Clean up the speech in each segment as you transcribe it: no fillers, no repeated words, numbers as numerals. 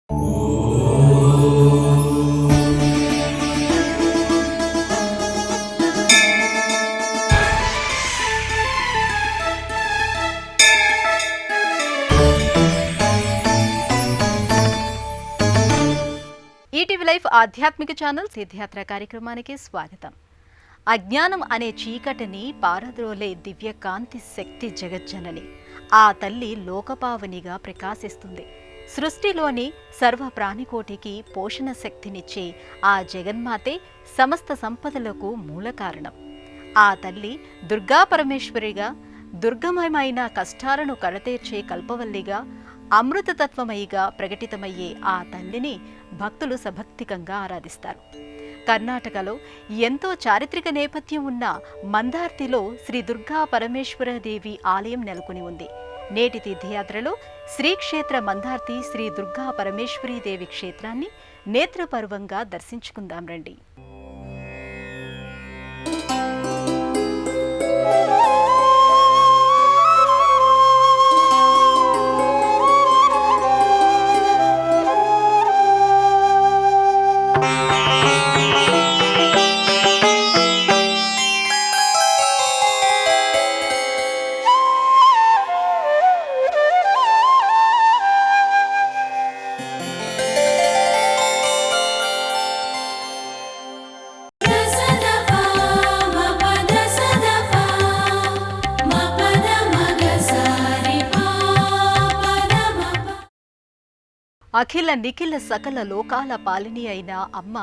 ETV life ఆధ్యాత్మిక channel తీర్థయాత్ర కార్యక్రమానికి స్వాగతం. అజ్ఞానం అనే చీకటిని పారద్రోలే దివ్య కాంతి శక్తి జగజ్జనని. ఆ తల్లి లోకపావనిగా ప్రకాశిస్తుంది. సృష్టిలోని సర్వ ప్రాణికోటికి పోషణ శక్తినిచ్చే ఆ జగన్మాతే సమస్త సంపదలకు మూల కారణం. ఆ తల్లి దుర్గా పరమేశ్వరిగా, దుర్గమమైన కష్టాలను కడతీర్చే కల్పవల్లిగా, అమృతతత్వమయిగా ప్రకటితమయ్యే ఆ తల్లిని భక్తులు సభక్తికంగా ఆరాధిస్తారు. కర్ణాటకలో ఎంతో చారిత్రక నేపథ్యం ఉన్న మందార్తిలో శ్రీ దుర్గా పరమేశ్వరదేవి ఆలయం నెలకొని ఉంది. నేటి తీర్థయాత్రలో శ్రీక్షేత్ర మందార్తి శ్రీ దుర్గా పరమేశ్వరీదేవి క్షేత్రాన్ని నేత్రపర్వంగా దర్శించుకుందాం రండి. అఖిల నిఖిల సకల లోకాల పాలిని అయిన అమ్మ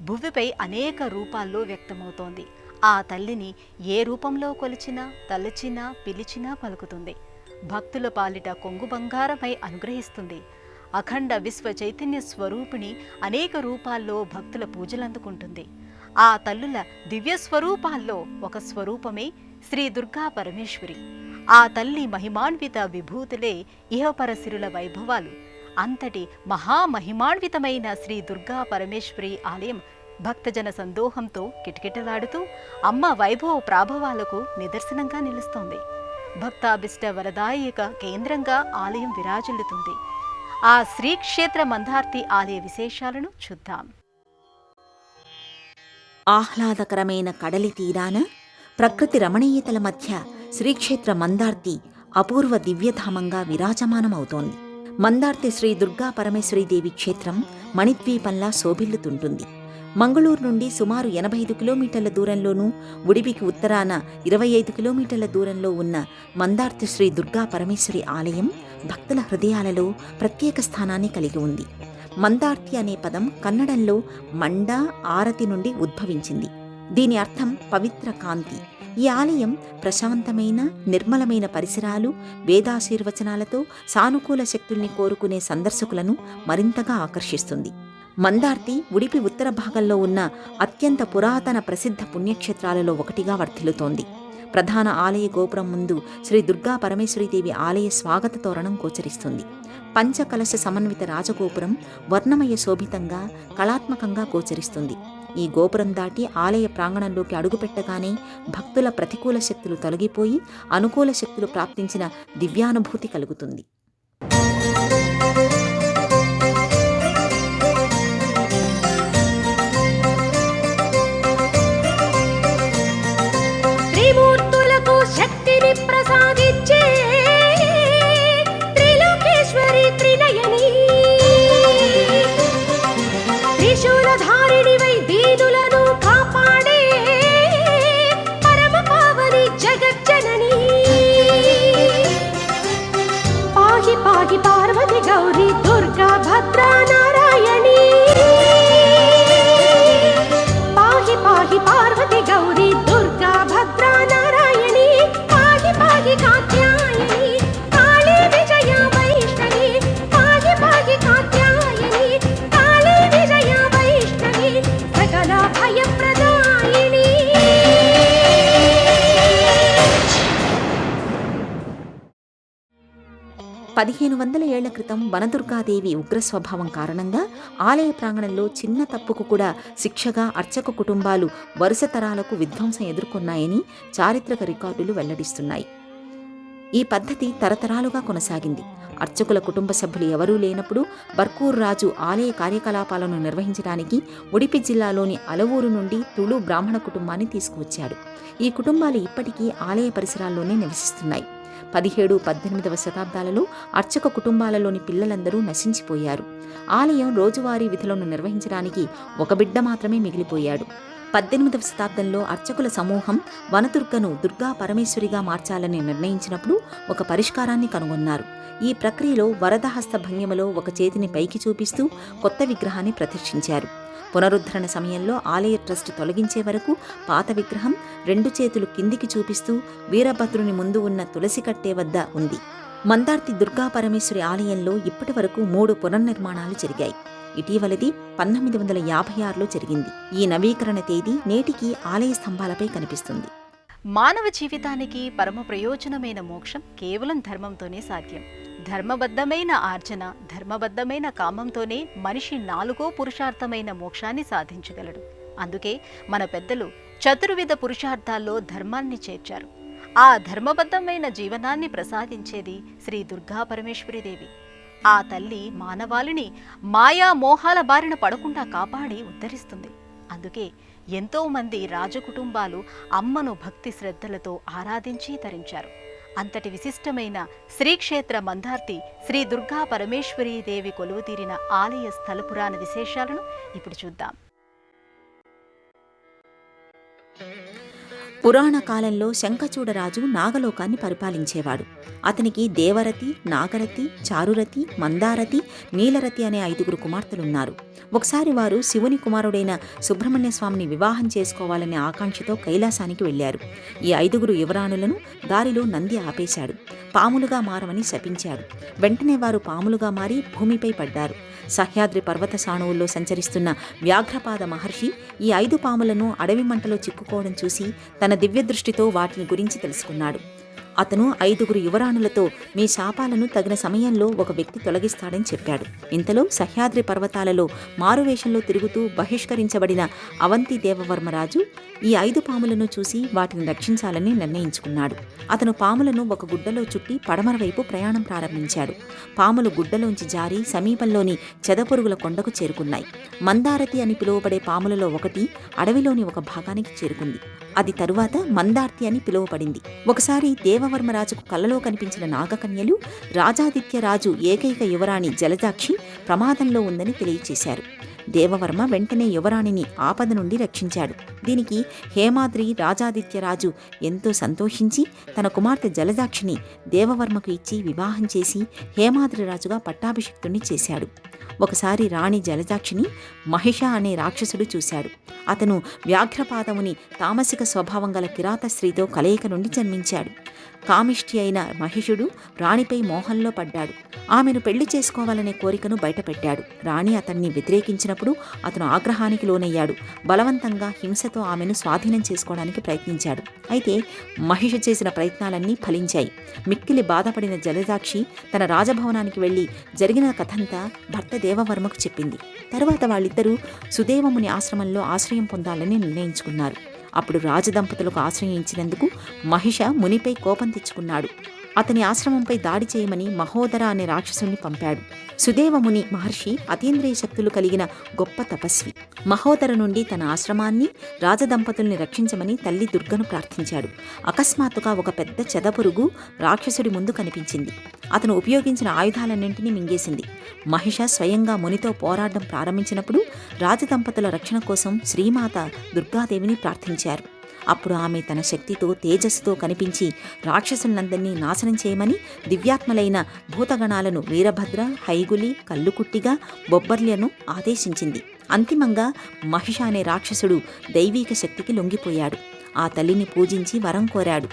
భువిపై అనేక రూపాల్లో వ్యక్తమవుతోంది. ఆ తల్లిని ఏ రూపంలో కొలిచినా, తలచినా, పిలిచినా పలుకుతుంది. భక్తుల పాలిట కొంగు బంగారమై అనుగ్రహిస్తుంది. అఖండ విశ్వ చైతన్య స్వరూపిణి అనేక రూపాల్లో భక్తుల పూజలందుకుంటుంది. ఆ తల్లుల దివ్య స్వరూపాల్లో ఒక స్వరూపమే శ్రీ దుర్గా పరమేశ్వరి. ఆ తల్లి మహిమాన్విత విభూతులే ఇహపరసిరుల వైభవాలు. అంతటి మహామహిమాన్వితమైన శ్రీ దుర్గా పరమేశ్వరి ఆలయం భక్తజన సందోహంతో కిటకిటలాడుతూ అమ్మ వైభవ ప్రాభవాలకు నిదర్శనంగా నిలుస్తోంది. భక్తాభిష్ట వరదాయక కేంద్రంగా ఆలయం విరాజిల్లుతుంది. ఆ శ్రీక్షేత్ర మందార్తి ఆలయ విశేషాలను చూద్దాం. ఆహ్లాదకరమైన కడలి తీరాన ప్రకృతి రమణీయతల మధ్య శ్రీక్షేత్ర మందార్తి అపూర్వ దివ్యధామంగా విరాజమానమవుతోంది. మందార్తి శ్రీ దుర్గా పరమేశ్వరీదేవి క్షేత్రం మణిద్వీపంలా శోభిల్లుతుంటుంది. మంగళూరు నుండి సుమారు 85 కిలోమీటర్ల దూరంలోనూ, ఉడిపికి ఉత్తరాన 25 కిలోమీటర్ల దూరంలో ఉన్న మందార్తి శ్రీ దుర్గా పరమేశ్వరి ఆలయం భక్తుల హృదయాలలో ప్రత్యేక స్థానాన్ని కలిగి ఉంది. మందార్తి అనే పదం కన్నడంలో మండ, ఆరతి నుండి ఉద్భవించింది. దీని అర్థం పవిత్ర కాంతి. ఈ ఆలయం ప్రశాంతమైన, నిర్మలమైన పరిసరాలు, వేదాశీర్వచనాలతో సానుకూల శక్తుల్ని కోరుకునే సందర్శకులను మరింతగా ఆకర్షిస్తుంది. మందార్తి ఉడిపి ఉత్తర భాగంలో ఉన్న అత్యంత పురాతన ప్రసిద్ధ పుణ్యక్షేత్రాలలో ఒకటిగా వర్ధిల్లుతోంది. ప్రధాన ఆలయ గోపురం ముందు శ్రీ దుర్గా పరమేశ్వరీదేవి ఆలయ స్వాగత తోరణం గోచరిస్తుంది. పంచకలశ సమన్విత రాజగోపురం వర్ణమయ శోభితంగా, కళాత్మకంగా గోచరిస్తుంది. ఈ గోపురం దాటి ఆలయ ప్రాంగణంలోకి అడుగుపెట్టగానే భక్తుల ప్రతికూల శక్తులు తొలగిపోయి అనుకూల శక్తులు ప్రాప్తించిన దివ్యానుభూతి కలుగుతుంది. త్రిమూర్తులకు శక్తిని ప్రసాదించే త్రిలోకేశ్వరి త్రినయని, త్రిశూలధారిణివై దీనులను కాపాడే పరమ పావని జగజ్జనని. పాహి పాహి పార్వతి గౌరీ దుర్గా భద్రా నారాయణి. పాహి పాహి పార్వతి గౌరీ దుర్గా భద్రా నారాయణి. పాహి పాహి కాత్యాయని కాళీ విజయ వైష్ణవి. పాహి పాహి కాత్యాయని కాళీ విజయ వైష్ణవి. సకల భయప్రదాయిని. 1500 ఏళ్ల క్రితం వనదుర్గాదేవి ఉగ్రస్వభావం కారణంగా ఆలయ ప్రాంగణంలో చిన్న తప్పుకు కూడా శిక్షగా అర్చక కుటుంబాలు వరుస తరాలకు విధ్వంసం ఎదుర్కొన్నాయని చారిత్రక రికార్డులు వెల్లడిస్తున్నాయి. ఈ పద్ధతి తరతరాలుగా కొనసాగింది. అర్చకుల కుటుంబ సభ్యులు ఎవరూ లేనప్పుడు బర్కూరు రాజు ఆలయ కార్యకలాపాలను నిర్వహించడానికి ఉడిపి జిల్లాలోని అలవూరు నుండి తుళు బ్రాహ్మణ కుటుంబాన్ని తీసుకువచ్చాడు. ఈ కుటుంబాలు ఇప్పటికీ ఆలయ పరిసరాల్లోనే నివసిస్తున్నాయి. 17, 18వ శతాబ్దాలలో అర్చక కుటుంబాలలోని పిల్లలందరూ నశించిపోయారు. ఆలయం రోజువారీ విధులను నిర్వహించడానికి ఒక బిడ్డ మాత్రమే మిగిలిపోయాడు. 18వ శతాబ్దంలో అర్చకుల సమూహం వనదుర్గను దుర్గా పరమేశ్వరిగా మార్చాలని నిర్ణయించినప్పుడు ఒక పరిష్కారాన్ని కనుగొన్నారు. ఈ ప్రక్రియలో వరదహస్త భంగిమలో ఒక చేతిని పైకి చూపిస్తూ కొత్త విగ్రహాన్ని ప్రతిష్ఠించారు. పునరుద్ధరణ సమయంలో ఆలయ ట్రస్ట్ తొలగించే వరకు పాత విగ్రహం 2 చేతులు కిందికి చూపిస్తూ వీరభద్రుని ముందు ఉన్న తులసి కట్టే వద్ద ఉంది. మందార్తి దుర్గా పరమేశ్వరి ఆలయంలో ఇప్పటి వరకు 3 పునర్నిర్మాణాలు జరిగాయి. ఇటీవలది 1956లో జరిగింది. ఈ నవీకరణ తేదీ నేటికి ఆలయ స్తంభాలపై కనిపిస్తుంది. మానవ జీవితానికి పరమ ప్రయోజనమైన మోక్షం కేవలం ధర్మంతోనే సాధ్యం. ధర్మబద్ధమైన ఆర్జన, ధర్మబద్ధమైన కామంతోనే మనిషి 4వ పురుషార్థమైన మోక్షాన్ని సాధించగలడు. అందుకే మన పెద్దలు చతుర్విధ పురుషార్థాల్లో ధర్మాన్ని చేర్చారు. ఆ ధర్మబద్ధమైన జీవనాన్ని ప్రసాదించేది శ్రీ దుర్గా పరమేశ్వరీదేవి. ఆ తల్లి మానవాళిని మాయా మోహాల బారిన పడకుండా కాపాడి ఉద్ధరిస్తుంది. అందుకే ఎంతో మంది రాజకుటుంబాలు అమ్మను భక్తి శ్రద్ధలతో ఆరాధించి తరించారు. అంతటి విశిష్టమైన శ్రీక్షేత్ర మందార్తి శ్రీ దుర్గా పరమేశ్వరీదేవి కొలువుతీరిన ఆలయ స్థల పురాణ విశేషాలను ఇప్పుడు చూద్దాం. పురాణ కాలంలో శంఖచూడరాజు నాగలోకాన్ని పరిపాలించేవాడు. అతనికి దేవరతి, నాగరతి, చారురతి, మందారతి, నీలరతి అనే 5 కుమార్తెలున్నారు. ఒకసారి వారు శివుని కుమారుడైన సుబ్రహ్మణ్య స్వామిని వివాహం చేసుకోవాలనే ఆకాంక్షతో కైలాసానికి వెళ్లారు. ఈ 5 యువరాణులను దారిలో నంది ఆపేశాడు. పాములుగా మారమని శపించాడు. వెంటనే వారు పాములుగా మారి భూమిపై పడ్డారు. సహ్యాద్రి పర్వత సాణువుల్లో సంచరిస్తున్న వ్యాఘ్రపాద మహర్షి ఈ 5 పాములను అడవి మంటలో చిక్కుకోవడం చూసి తన దివ్య దృష్టితో వాటిని గురించి తెలుసుకున్నాడు. అతను 5 యువరాణులతో మీ శాపాలను తగిన సమయంలో ఒక వ్యక్తి తొలగిస్తాడని చెప్పాడు. ఇంతలో సహ్యాద్రి పర్వతాలలో మారువేషంలో తిరుగుతూ బహిష్కరించబడిన అవంతి దేవవర్మరాజు ఈ 5 పాములను చూసి వాటిని రక్షించాలని నిర్ణయించుకున్నాడు. అతను పాములను ఒక గుడ్డలో చుట్టి పడమర వైపు ప్రయాణం ప్రారంభించాడు. పాములు గుడ్డలోంచి జారి సమీపంలోని చెదపురుగుల కొండకు చేరుకున్నాయి. మందారతి అని పిలువబడే పాములలో ఒకటి అడవిలోని ఒక భాగానికి చేరుకుంది. అది తరువాత మందార్తి అని పిలువబడింది. ఒకసారి దేవవర్మరాజుకు కలలో కనిపించిన నాగకన్యలు రాజాదిత్యరాజు ఏకైక యువరాణి జలజాక్షి ప్రమాదంలో ఉందని తెలియచేశారు. దేవవర్మ వెంటనే యువరాణిని ఆపద నుండి రక్షించాడు. దీనికి హేమాద్రి రాజాదిత్యరాజు ఎంతో సంతోషించి తన కుమార్తె జలజాక్షిని దేవవర్మకు ఇచ్చి వివాహం చేసి హేమాద్రి రాజుగా పట్టాభిషిక్తుణ్ణి చేశాడు. ఒకసారి రాణి జలజాక్షిని మహిష అనే రాక్షసుడు చూశాడు. అతను వ్యాఘ్రపాదముని తామసిక స్వభావం గల కిరాత స్త్రీతో కలయిక నుండి జన్మించాడు. కామిష్టి అయిన మహిషుడు రాణిపై మోహంలో పడ్డాడు. ఆమెను పెళ్లి చేసుకోవాలనే కోరికను బయటపెట్టాడు. రాణి అతన్ని వ్యతిరేకించినప్పుడు అతను ఆగ్రహానికి లోనయ్యాడు. బలవంతంగా హింసతో ఆమెను స్వాధీనం చేసుకోవడానికి ప్రయత్నించాడు. అయితే మహిష చేసిన ప్రయత్నాలన్నీ ఫలించాయి. మిక్కిలి బాధపడిన జలజాక్షి తన రాజభవనానికి వెళ్లి జరిగిన కథంతా భర్త దేవవర్మకు చెప్పింది. తరువాత వాళ్ళిద్దరూ సుదేవముని ఆశ్రమంలో ఆశ్రయం పొందాలని నిర్ణయించుకున్నారు. అప్పుడు రాజదంపతులకు ఆశ్రయం ఇచ్చినందుకు మహిష మునిపై కోపం తెచ్చుకున్నాడు. అతని ఆశ్రమంపై దాడి చేయమని మహోదర అనే రాక్షసుని పంపాడు. సుదేవముని మహర్షి అతీంద్రియ శక్తులు కలిగిన గొప్ప తపస్వి. మహోదర నుండి తన ఆశ్రమాన్ని, రాజదంపతుల్ని రక్షించమని తల్లి దుర్గను ప్రార్థించాడు. అకస్మాత్తుగా ఒక పెద్ద చెదపురుగు రాక్షసుడి ముందు కనిపించింది. అతను ఉపయోగించిన ఆయుధాలన్నింటినీ మింగేసింది. మహిష స్వయంగా మునితో పోరాడడం ప్రారంభించినప్పుడు రాజదంపతుల రక్షణ కోసం శ్రీమాత దుర్గాదేవిని ప్రార్థించారు. అప్పుడు ఆమె తన శక్తితో తేజస్సుతో కనిపించి రాక్షసులందరినీ నాశనం చేయమని దివ్యాత్మలైన భూతగణాలను వీరభద్ర, హైగులి, కల్లుకుట్టిగా, బొబ్బర్లను ఆదేశించింది. అంతిమంగా మహిష అనే రాక్షసుడు దైవీక శక్తికి లొంగిపోయాడు. ఆ తల్లిని పూజించి వరం కోరాడు.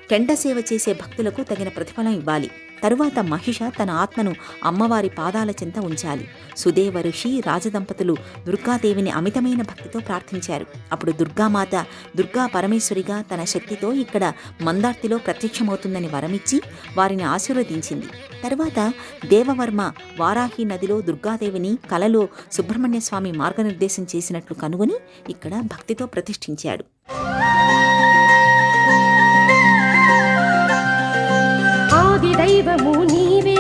కెండ సేవ చేసే భక్తులకు తగిన ప్రతిఫలం ఇవ్వాలి. తరువాత మహిష తన ఆత్మను అమ్మవారి పాదాల చెంత ఉంచాలి. సుదేవ ఋషి రాజదంపతులు దుర్గాదేవిని అమితమైన భక్తితో ప్రార్థించారు. అప్పుడు దుర్గామాత దుర్గా పరమేశ్వరిగా తన శక్తితో ఇక్కడ మందార్తిలో ప్రత్యక్షమవుతుందని వరమిచ్చి వారిని ఆశీర్వదించింది. తరువాత దేవవర్మ వారాహి నదిలో దుర్గాదేవిని కలలో సుబ్రహ్మణ్య స్వామి మార్గనిర్దేశం చేసినట్లు కనుగొని ఇక్కడ భక్తితో ప్రతిష్ఠించాడు. దైవము నీవే,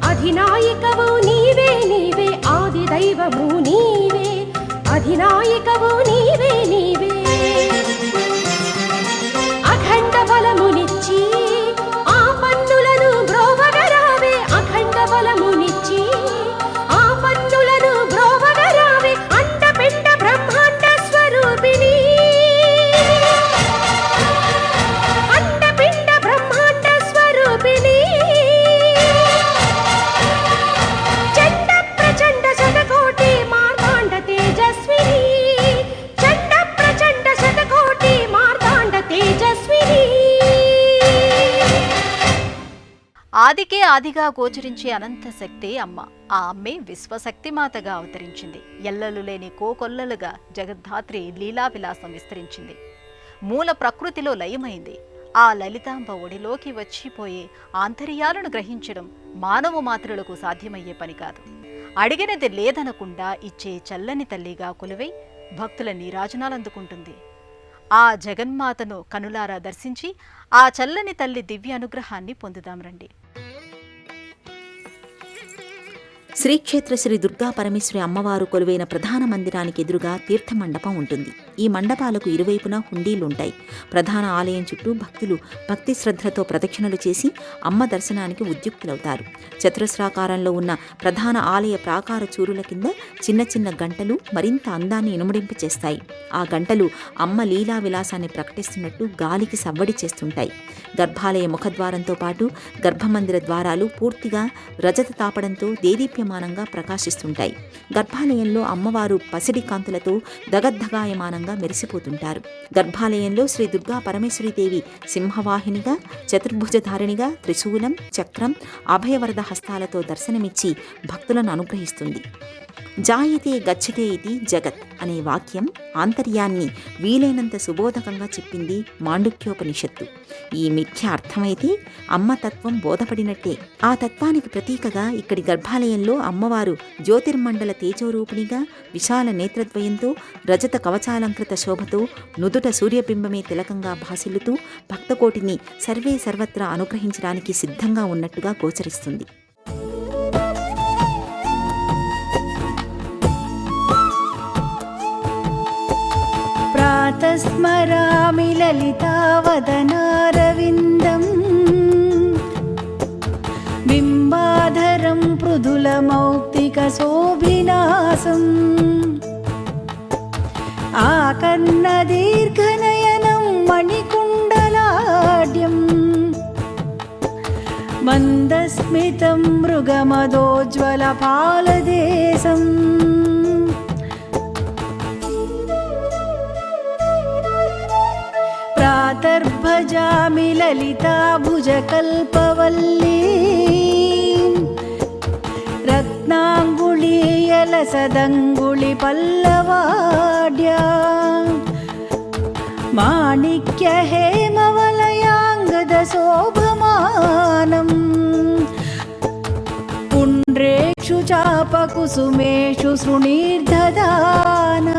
అధినాయకవు నీవే నీవే, ఆది దైవము నీవే, అధినాయకవు నీవే నీవే. అఖండ బలమునిచ్చి ఆ పన్నులను బ్రోవగరావే, అఖండ బలమునిచ్చి ఆ పన్నులను బ్రోవగరావే, అండపిండ బ్రహ్మాండ స్వరూపిణి, అండపిండ బ్రహ్మాండ స్వరూపిణి. చండ ప్రచండ శతకోటి మార్తాండ తేజస్విని, చండ ప్రచండ శతకోటి మార్తాండ తేజస్విని. ఆదికే ఆదిగా గోచరించే అనంత శక్తే అమ్మ. ఆ అమ్మే విశ్వశక్తిమాతగా అవతరించింది. ఎల్లలు లేని కోకొల్లలుగా జగద్ధాత్రి లీలా విలాసం విస్తరించింది. మూల ప్రకృతిలో లయమైంది. ఆ లలితాంబ ఒడిలోకి వచ్చిపోయే ఆంతర్యాలను గ్రహించడం మానవ మాతృలకు సాధ్యమయ్యే పని కాదు. అడిగినది లేదనకుండా ఇచ్చే చల్లని తల్లిగా కొలువై భక్తుల నీరాజనాలందుకుంటుంది. ఆ జగన్మాతను కనులారా దర్శించి ఆ చల్లని తల్లి దివ్య అనుగ్రహాన్ని పొందుదాం రండి. శ్రీక్షేత్ర శ్రీ దుర్గా పరమేశ్వరి అమ్మవారు కొలువైన ప్రధాన మందిరానికి ఎదురుగా తీర్థ మండపం ఉంటుంది. ఈ మండపాలకు ఇరువైపున హుండీలుంటాయి. ప్రధాన ఆలయం చుట్టూ భక్తులు భక్తి శ్రద్ధలతో ప్రదక్షిణలు చేసి అమ్మ దర్శనానికి ఉద్యుక్తులవుతారు. చతురస్రాకారంలో ఉన్న ప్రధాన ఆలయ ప్రాకార చూరుల కింద చిన్న చిన్న గంటలు మరింత అందాన్ని ఇనుమడింపు చేస్తాయి. ఆ గంటలు అమ్మ లీలా విలాసాన్ని ప్రకటిస్తున్నట్టు గాలికి సవ్వడి చేస్తుంటాయి. గర్భాలయ ముఖద్వారంతో పాటు గర్భమందిర ద్వారాలు పూర్తిగా రజత తాపడంతో దేదీప్యమానంగా ప్రకాశిస్తుంటాయి. గర్భాలయంలో అమ్మవారు పసిడి కాంతులతో దగద్ధగాయమానంగా మెరిసిపోతుంటారు. గర్భాలయంలో శ్రీ దుర్గా పరమేశ్వరీదేవి సింహవాహినిగా, చతుర్భుజధారిణిగా త్రిశూలం, చక్రం, అభయవరద హస్తాలతో దర్శనమిచ్చి భక్తులను అనుగ్రహిస్తుంది. జాయతే గచ్చతే ఇది జగత్ అనే వాక్యం ఆంతర్యాన్ని వీలైనంత సుబోధకంగా చెప్పింది మాండుక్యోపనిషత్తు. ఈ మిథ్య అర్థమైతే అమ్మ తత్వం బోధపడినట్టే. ఆ తత్వానికి ప్రతీకగా ఇక్కడి గర్భాలయంలో అమ్మవారు జ్యోతిర్మండల తేజోరూపిణిగా విశాల నేత్రద్వయంతో రజత కవచాలంకృత శోభతో నుదుట సూర్యబింబమే తిలకంగా భాసిల్లుతూ భక్తకోటిని సర్వే సర్వత్రా అనుగ్రహించడానికి సిద్ధంగా ఉన్నట్టుగా గోచరిస్తుంది. ప్రాతస్మరామి లలితావదనారవిందం బింబాధరం మృదులమౌక్తికశోభినాసం ఆకర్ణదీర్ఘనయనం మణికుండలాఢ్యం మందస్మితం మృగమదోజ్వలపాలదేశం ప్రాతర్భజామి లలితాభుజకల్పవల్లీ రత్నాంగుళీయలసదంగుళి పల్లవాడ్యా మాణిక్య హేమవలయాంగద శోభమానం పుండ్రేషు చాపకుసుమేషు శృణీర్దదానా.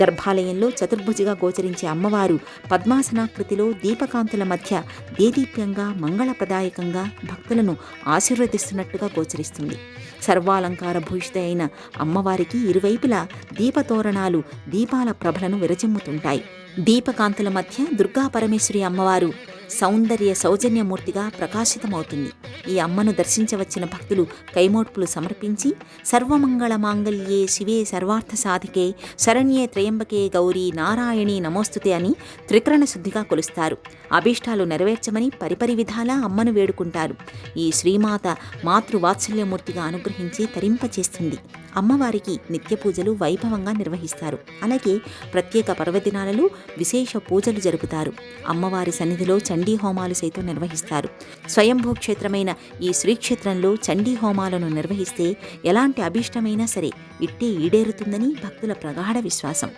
గర్భాలయంలో చతుర్భుజిగా గోచరించే అమ్మవారు పద్మాసనాకృతిలో దీపకాంతుల మధ్య దేదీప్యంగా మంగళప్రదాయకంగా భక్తులను ఆశీర్వదిస్తున్నట్టుగా గోచరిస్తుంది. సర్వాలంకార భూషిత అయిన అమ్మవారికి ఇరువైపులా దీపతోరణాలు దీపాల ప్రభలను విరజిమ్ముతుంటాయి. దీపకాంతుల మధ్య దుర్గా పరమేశ్వరి అమ్మవారు సౌందర్య సౌజన్యమూర్తిగా ప్రకాశితమవుతుంది. ఈ అమ్మను దర్శించవచ్చిన భక్తులు కైమోడ్పులు సమర్పించి సర్వమంగళ మాంగళ్యే శివే సర్వార్థ సాధికే శరణ్యే త్రయంబకే గౌరీ నారాయణీ నమోస్తుతే అని త్రికరణ శుద్ధిగా కొలుస్తారు. అభీష్టాలు నెరవేర్చమని పరిపరి విధాలా అమ్మను వేడుకుంటారు. ఈ శ్రీమాత మాతృవాత్సల్యమూర్తిగా అనుగ్రహించి తరింపచేస్తుంది. అమ్మవారికి నిత్య పూజలు వైభవంగా నిర్వహిస్తారు. అలాగే ప్రత్యేక పర్వదినాలలో విశేష పూజలు జరుపుతారు. అమ్మవారి సన్నిధిలో చండీ హోమాలు సైతం నిర్వహిస్తారు. స్వయంభూ క్షేత్రమైన ఈ శ్రీక్షేత్రంలో చండీ హోమాలను నిర్వహిస్తే ఎలాంటి అభీష్టమైనా సరే ఇట్టే ఈడేరుతుందని భక్తుల ప్రగాఢ విశ్వాసం.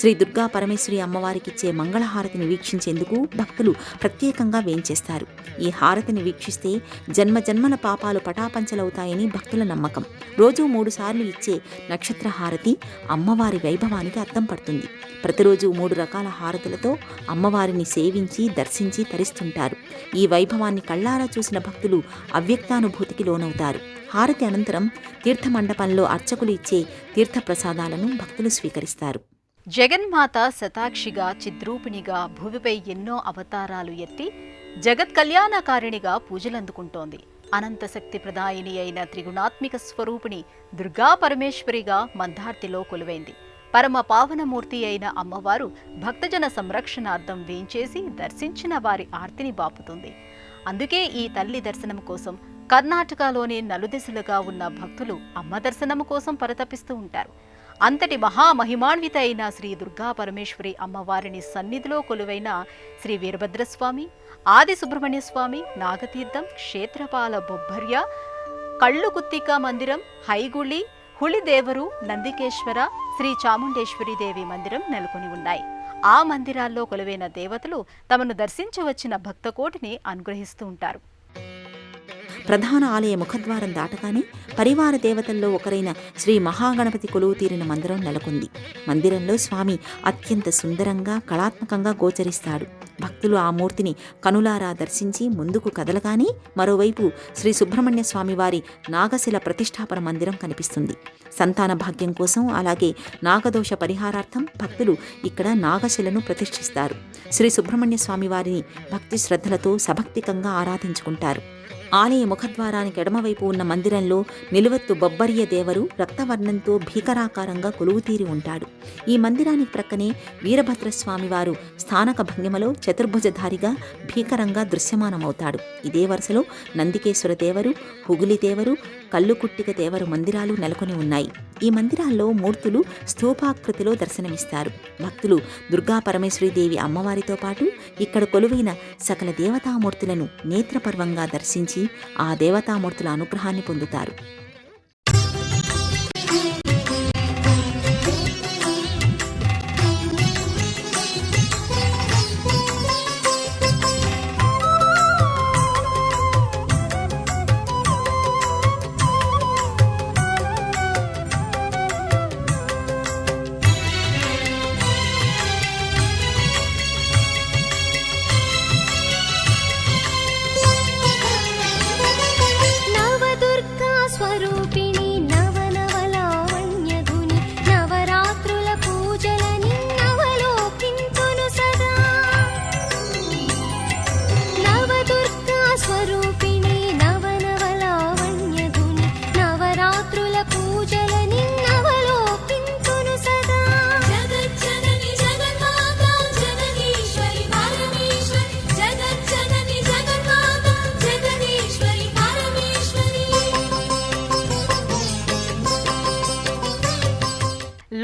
శ్రీ దుర్గా పరమేశ్వరి అమ్మవారికిచ్చే మంగళహారతిని వీక్షించేందుకు భక్తులు ప్రత్యేకంగా వేంచేస్తారు. ఈ హారతిని వీక్షిస్తే జన్మజన్మల పాపాలు పటాపంచలవుతాయని భక్తుల నమ్మకం. రోజు 3 సార్లు ఇచ్చే నక్షత్ర హారతి అమ్మవారి వైభవానికి అద్దం పడుతుంది. ప్రతిరోజు 3 రకాల హారతులతో అమ్మవారిని సేవించి దర్శించి తరిస్తుంటారు. ఈ వైభవాన్ని కళ్ళారా చూసిన భక్తులు అవ్యక్తానుభూతికి లోనవుతారు. హారతి అనంతరం తీర్థమండపంలో అర్చకులు ఇచ్చే తీర్థప్రసాదాలను భక్తులు స్వీకరిస్తారు. జగన్మాత శతాక్షిగా చిద్రూపిణిగా భూమిపై ఎన్నో అవతారాలు ఎత్తి జగత్ కళ్యాణకారిణిగా పూజలందుకుంటోంది. అనంత శక్తి ప్రదాయిని అయిన త్రిగుణాత్మిక స్వరూపిణి దుర్గా పరమేశ్వరిగా మందార్తిలో కొలువైంది. పరమ పావనమూర్తి అయిన అమ్మవారు భక్తజన సంరక్షణార్థం వేంచేసి దర్శించిన వారి ఆర్తిని బాపుతుంది. అందుకే ఈ తల్లి దర్శనం కోసం కర్ణాటకలోని నలుదిశలుగా ఉన్న భక్తులు అమ్మ దర్శనం కోసం పరితపిస్తూ ఉంటారు. అంతటి మహామహిమాన్విత అయిన శ్రీ దుర్గా పరమేశ్వరి అమ్మవారిని సన్నిధిలో కొలువైన శ్రీ వీరభద్రస్వామి, ఆది సుబ్రహ్మణ్య స్వామి, నాగతీర్థం, క్షేత్రపాల బొబ్బర్య, కళ్ళుగుత్తిక మందిరం, హైగుళి, హుళిదేవరు, నందికేశ్వర, శ్రీ చాముండేశ్వరి దేవి మందిరం నెలకొని ఉన్నాయి. ఆ మందిరాల్లో కొలువైన దేవతలు తమను దర్శించవచ్చిన భక్తకోటిని అనుగ్రహిస్తూ ఉంటారు. ప్రధాన ఆలయ ముఖద్వారం దాటగానే పరివార దేవతల్లో ఒకరైన శ్రీ మహాగణపతి కొలువు తీరిన మందిరం నెలకొంది. మందిరంలో స్వామి అత్యంత సుందరంగా కళాత్మకంగా గోచరిస్తాడు. భక్తులు ఆ మూర్తిని కనులారా దర్శించి ముందుకు కదలగానే మరోవైపు శ్రీ సుబ్రహ్మణ్య స్వామి వారి నాగశిల ప్రతిష్టాపన మందిరం కనిపిస్తుంది. సంతాన భాగ్యం కోసం అలాగే నాగదోష పరిహారార్థం భక్తులు ఇక్కడ నాగశిలను ప్రతిష్ఠిస్తారు. శ్రీ సుబ్రహ్మణ్య స్వామి వారిని భక్తి శ్రద్ధలతో సభక్తికంగా ఆరాధించుకుంటారు. ఆలయ ముఖద్వారానికి ఎడమవైపు ఉన్న మందిరంలో నిలువెత్తు బొబ్బర్య దేవరు రక్తవర్ణంతో భీకరాకారంగా కొలువుతీరి ఉంటాడు. ఈ మందిరానికి ప్రక్కనే వీరభద్రస్వామి వారు స్థానక భంగిమలో చతుర్భుజధారిగా భీకరంగా దృశ్యమానమవుతాడు. ఇదే వరుసలో నందికేశ్వర దేవరు, హుగులి దేవరు, కల్లుకుట్టిక దేవరు మందిరాలు నెలకొని ఉన్నాయి. ఈ మందిరాల్లో మూర్తులు స్థూపాకృతిలో దర్శనమిస్తారు. భక్తులు దుర్గా పరమేశ్వరి దేవి అమ్మవారితో పాటు ఇక్కడ కొలువైన సకల దేవతామూర్తులను నేత్రపర్వంగా దర్శించి ఆ దేవతామూర్తుల అనుగ్రహాన్ని పొందుతారు.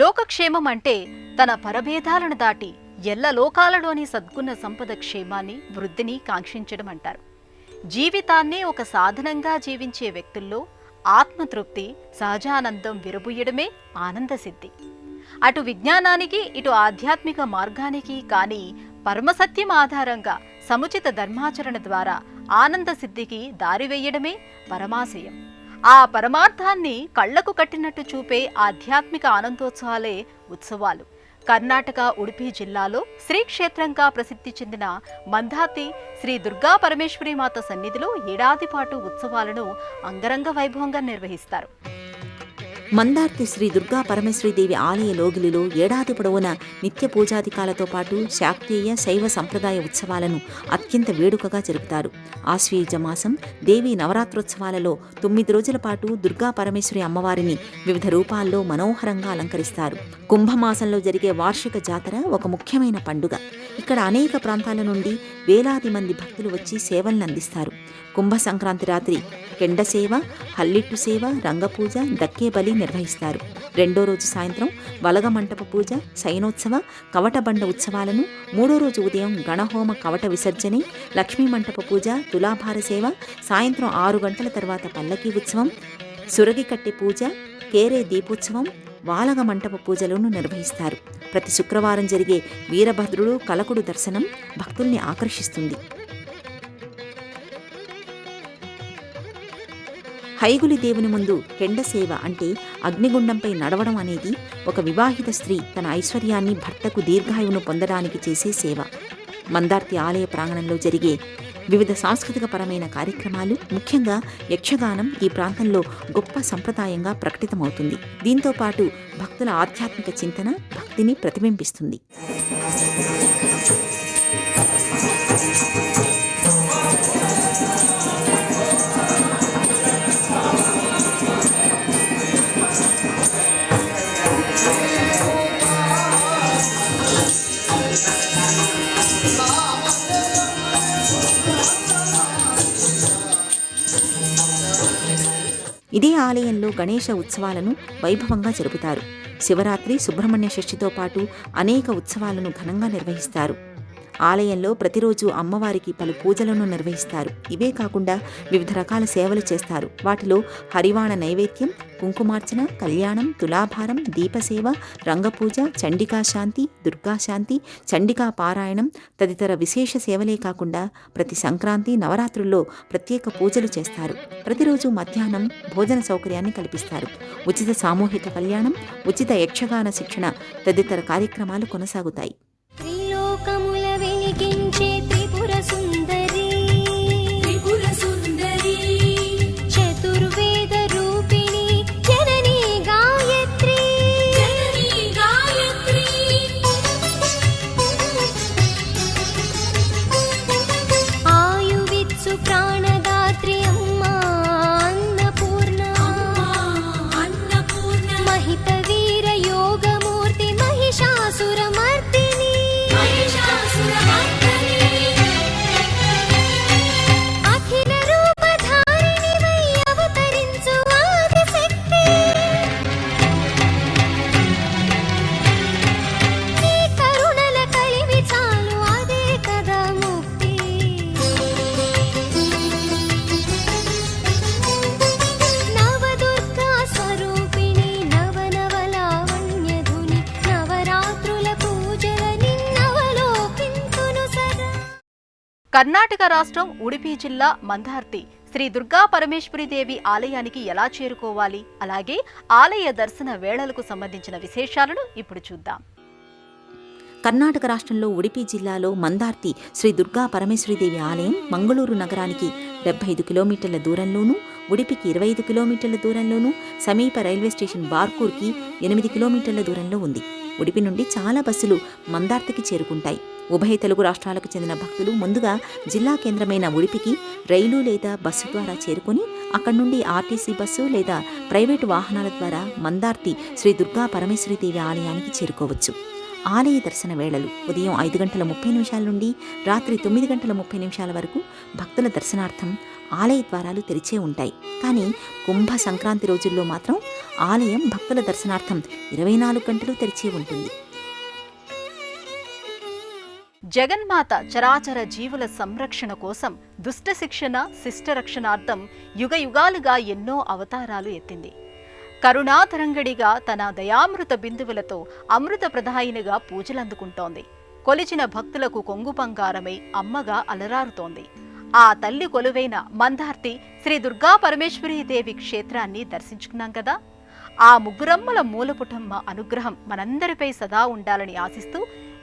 లోకక్షేమం అంటే తన పరభేదాలను దాటి ఎల్ల లోకాలలోని సద్గుణ సంపద క్షేమాన్ని, వృద్ధిని కాంక్షించడం అంటారు. జీవితాన్నే ఒక సాధనంగా జీవించే వ్యక్తుల్లో ఆత్మతృప్తి, సహజానందం విరబుయ్యడమే ఆనందసిద్ధి. అటు విజ్ఞానానికి, ఇటు ఆధ్యాత్మిక మార్గానికి కానీ పరమసత్యం ఆధారంగా సముచిత ధర్మాచరణ ద్వారా ఆనంద సిద్ధికి దారివేయడమే పరమాశయం. ఆ పరమార్థాన్ని కళ్లకు కట్టినట్టు చూపే ఆధ్యాత్మిక ఆనందోత్సవాలే ఉత్సవాలు. కర్ణాటక ఉడుపి జిల్లాలో శ్రీక్షేత్రంగా ప్రసిద్ధి చెందిన మందార్తి శ్రీ దుర్గా పరమేశ్వరి మాత సన్నిధిలో ఏడాది పాటు ఉత్సవాలను అంగరంగ వైభవంగా నిర్వహిస్తారు. మందార్తి శ్రీ దుర్గా పరమేశ్వరీదేవి ఆలయ లోగిలిలో ఏడాది పొడవునా నిత్య పూజాధికాలతో పాటు శాక్తేయ శైవ సంప్రదాయ ఉత్సవాలను అత్యంత వేడుకగా జరుపుతారు. ఆశ్వయుజ మాసం దేవీ నవరాత్రోత్సవాలలో 9 రోజుల పాటు దుర్గా పరమేశ్వరి అమ్మవారిని వివిధ రూపాల్లో మనోహరంగా అలంకరిస్తారు. కుంభమాసంలో జరిగే వార్షిక జాతర ఒక ముఖ్యమైన పండుగ. ఇక్కడ అనేక ప్రాంతాల నుండి వేలాది మంది భక్తులు వచ్చి సేవలను అందిస్తారు. కుంభ సంక్రాంతి రాత్రి కెండ సేవ, హల్లిట్టు సేవ, రంగపూజ, దక్కే బలి నిర్వహిస్తారు. 2వ రోజు సాయంత్రం వలగ మంటప పూజ, శయనోత్సవ, కవటబండ ఉత్సవాలను, 3వ రోజు ఉదయం గణహోమ కవట విసర్జనే, లక్ష్మీ మంటప పూజ, తులాభార సేవ, సాయంత్రం 6 గంటల తర్వాత పల్లకీ ఉత్సవం, సురగి కట్టె పూజ, కేరే దీపోత్సవం, వాలగ మంటప పూజలను నిర్వహిస్తారు. ప్రతి శుక్రవారం జరిగే వీరభద్రుడు కలకుడు దర్శనం భక్తుల్ని ఆకర్షిస్తుంది. హైగులి దేవుని ముందు కెండ సేవ అంటే అగ్నిగుండంపై నడవడం అనేది ఒక వివాహిత స్త్రీ తన ఐశ్వర్యాన్ని, భర్తకు దీర్ఘాయువును పొందడానికి చేసే సేవ. మందార్తి ఆలయ ప్రాంగణంలో జరిగే వివిధ సాంస్కృతిక పరమైన కార్యక్రమాలు, ముఖ్యంగా యక్షగానం ఈ ప్రాంతంలో గొప్ప సంప్రదాయంగా ప్రకటితమవుతుంది. దీంతో పాటు భక్తుల ఆధ్యాత్మిక చింతన, భక్తిని ప్రతిబింబిస్తుంది. ఇదే ఆలయంలో గణేశ ఉత్సవాలను వైభవంగా జరుపుతారు. శివరాత్రి, సుబ్రహ్మణ్య షష్ఠితో పాటు అనేక ఉత్సవాలను ఘనంగా నిర్వహిస్తారు. ఆలయంలో ప్రతిరోజు అమ్మవారికి పలు పూజలను నిర్వహిస్తారు. ఇవే కాకుండా వివిధ రకాల సేవలు చేస్తారు. వాటిలో హరివాణ నైవేద్యం, కుంకుమార్చన, కళ్యాణం, తులాభారం, దీపసేవ, రంగపూజ, చండికాశాంతి, దుర్గాశాంతి, చండికా పారాయణం తదితర విశేష సేవలే కాకుండా ప్రతి సంక్రాంతి, నవరాత్రుల్లో ప్రత్యేక పూజలు చేస్తారు. ప్రతిరోజు మధ్యాహ్నం భోజన సౌకర్యాన్ని కల్పిస్తారు. ఉచిత సామూహిక కళ్యాణం, ఉచిత యక్షగాన శిక్షణ తదితర కార్యక్రమాలు కొనసాగుతాయి. త్రిలోకముల వెలిగించే త్రిపుర సుందరి, త్రిపుర సుందరి, చతుర్వేద రూపిణి జననీ గాయత్రి, జననీ గాయత్రి, ఆయువిత్సు ప్రాణదాత్రి అమ్మా అన్నపూర్ణ, అన్నపూర్ణ, మహిత వీర యోగమూర్తి మహిషాసురమర్దిని, అఖిల రూపధారిణి వై అవతరించు ఆదిశక్తి, నీ కరుణల కలివి చాలు అదే కదా ముక్తి. నవదుర్గా స్వరూపిణి నవనవలావణ్యధుని, నవరాత్రుల పూజల నిన్నవలోకింతును సదా. కర్ణాటక రాష్ట్రం ఉడిపి జిల్లా మందార్తి శ్రీ దుర్గా పరమేశ్వరీదేవి ఆలయానికి ఎలా చేరుకోవాలి, అలాగే ఆలయ దర్శన వేళలకు సంబంధించిన విశేషాలను ఇప్పుడు చూద్దాం. కర్ణాటక రాష్ట్రంలో ఉడిపి జిల్లాలో మందార్తి శ్రీ దుర్గా పరమేశ్వరీదేవి ఆలయం మంగళూరు నగరానికి 75 కిలోమీటర్ల దూరంలోనూ, ఉడిపికి 25 కిలోమీటర్ల దూరంలోనూ, సమీప రైల్వే స్టేషన్ బార్కూర్కి 8 కిలోమీటర్ల దూరంలో ఉంది. ఉడిపి నుండి చాలా బస్సులు మందార్తికి చేరుకుంటాయి. ఉభయ తెలుగు రాష్ట్రాలకు చెందిన భక్తులు ముందుగా జిల్లా కేంద్రమైన ఉడిపికి రైలు లేదా బస్సు ద్వారా చేరుకొని అక్కడి నుండి ఆర్టీసీ బస్సు లేదా ప్రైవేటు వాహనాల ద్వారా మందార్తి శ్రీ దుర్గా పరమేశ్వరీదేవి ఆలయానికి చేరుకోవచ్చు. ఆలయ దర్శన వేళలు ఉదయం 5:30 నుండి రాత్రి 9:30 వరకు భక్తుల దర్శనార్థం ఆలయ ద్వారాలు తెరిచే ఉంటాయి. కానీ కుంభ సంక్రాంతి రోజుల్లో మాత్రం ఆలయం భక్తుల దర్శనార్థం 24 గంటలు తెరిచే ఉంటుంది. జగన్మాత చరాచర జీవుల సంరక్షణ కోసం దుష్ట శిక్షణ, శిష్ట రక్షణార్థం యుగ యుగాలుగా ఎన్నో అవతారాలు ఎత్తింది. కరుణాతరంగడిగా తన దయామృత బిందువులతో అమృత ప్రదాయినిగా పూజలందుకుంటోంది. కొలిచిన భక్తులకు కొంగు బంగారమై అమ్మగా అలరారుతోంది. ఆ తల్లి కొలువైన మందార్తి శ్రీ దుర్గా పరమేశ్వరీదేవి క్షేత్రాన్ని దర్శించుకున్నాం కదా. ఆ ముగ్గురమ్మల మూలపుటమ్మ అనుగ్రహం మనందరిపై సదా ఉండాలని ఆశిస్తూ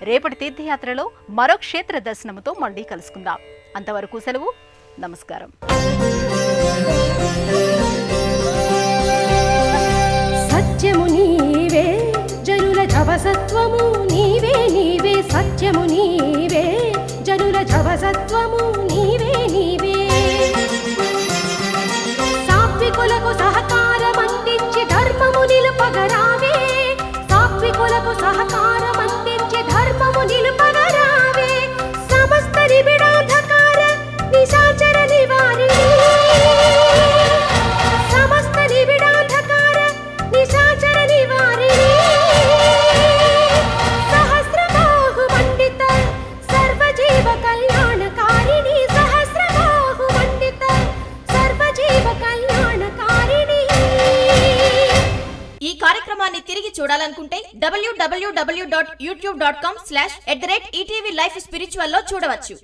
రేపటి తీర్థయాత్రలో మరో క్షేత్ర దర్శనముతో మళ్ళీ కలుసుకుందాం. అంతవరకు సెలవు. నమస్కారం. సత్యము నీవే, జనుల జవసత్వము నీవే, నీవే సత్యము నీవే, జనుల జవసత్వము నీవే, నీవే సాత్వికులకు సహకారం అందించి ధర్మము నిలుపగరావే, సాత్వికులకు సహకారం అందించి ధర్మము నిలుపగరావే, సమస్త నిబిడాంధకార నిశాచర నివారిణి, సమస్త నిబిడాంధకార నిశాచర నివారిణి, సహస్రబాహు మండిత సర్వజీవ కళ్యాణకారిణి, సహస్రబాహు మండిత సర్వజీవ కళ్యాణకారిణి. కార్యక్రమాన్ని తిరిగి చూడాలనుకుంటే www.youtube.com/ETV Life Spiritual లో చూడవచ్చు.